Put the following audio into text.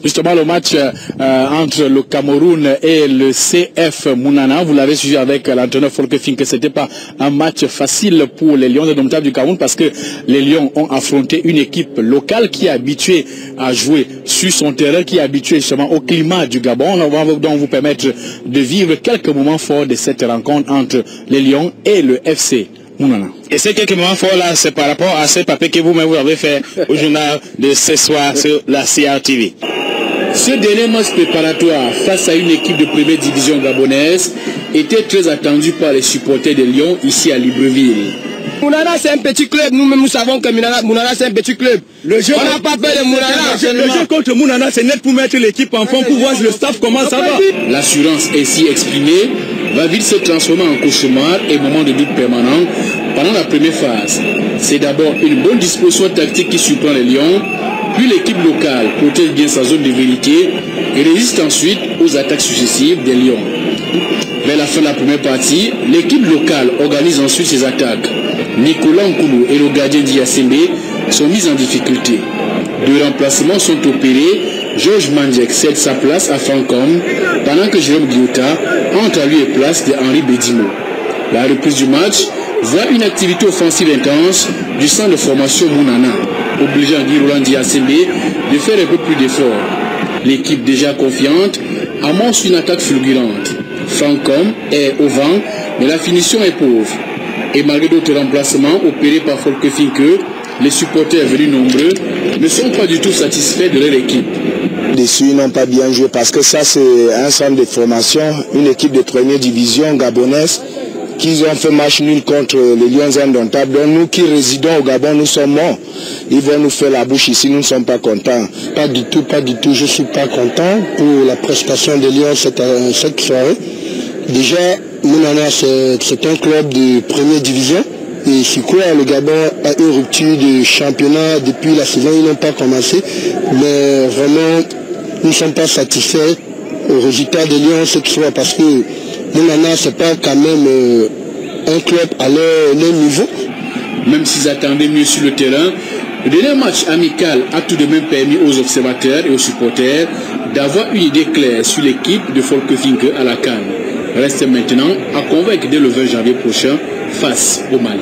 Justement, le match entre le Cameroun et le CF Mounana, vous l'avez suivi avec l'entraîneur Volker Finke, c'était pas un match facile pour les Lions indomptables du Cameroun parce que les Lions ont affronté une équipe locale qui est habituée à jouer sur son terrain, qui est habituée justement au climat du Gabon. On va donc vous permettre de vivre quelques moments forts de cette rencontre entre les Lions et le FC Mounana. Et ces quelques moments forts là, c'est par rapport à ce papier que vous-même vous avez fait au journal de ce soir sur la CRTV. Ce dernier match préparatoire face à une équipe de première division gabonaise était très attendu par les supporters des Lions ici à Libreville. Mounana c'est un petit club, nous-mêmes nous savons que Mounana c'est un petit club. On n'a pas peur de Mounana. Le jeu contre Mounana c'est net pour mettre l'équipe en forme, pour voir le staff comment ça va. L'assurance ainsi exprimée va vite se transformer en cauchemar et moment de doute permanent pendant la première phase. C'est d'abord une bonne disposition tactique qui surprend les Lions, puis l'équipe locale protège bien sa zone de vérité et résiste ensuite aux attaques successives des Lions. Vers la fin de la première partie, l'équipe locale organise ensuite ses attaques. Nicolas Nkoulou et le gardien d'IACB sont mis en difficulté. Deux remplacements sont opérés. Georges Mandjek cède sa place à Francom pendant que Jérôme Guiota entre à lui et place de Henri Bédimo. La reprise du match voit une activité offensive intense du centre de formation Mounana, obligeant Guy Roland d'IACB de faire un peu plus d'efforts. L'équipe déjà confiante amorce une attaque fulgurante. Francom est au vent, mais la finition est pauvre. Et malgré d'autres remplacements opérés par Volker Finke, les supporters venus nombreux ne sont pas du tout satisfaits de leur équipe. Déçus, ils n'ont pas bien joué parce que ça c'est un centre de formation, une équipe de première division gabonaise qui ont fait match nul contre les Lions indomptables. Donc nous qui résidons au Gabon, nous sommes morts. Ils vont nous faire la bouche ici, nous ne sommes pas contents. Pas du tout, je ne suis pas content pour la prestation des Lions cette soirée. Déjà, Mounana c'est un club de première division. Et c'est quoi, le Gabon a une rupture de championnat depuis la saison, ils n'ont pas commencé. Mais vraiment, nous ne sommes pas satisfaits au résultat des Lions cette soirée parce que Mounana, ce n'est pas quand même un club à leur niveau. Même s'ils attendaient mieux sur le terrain, le dernier match amical a tout de même permis aux observateurs et aux supporters d'avoir une idée claire sur l'équipe de Volker Finke à la CAN. Reste maintenant à convaincre dès le 20 janvier prochain face au Mali.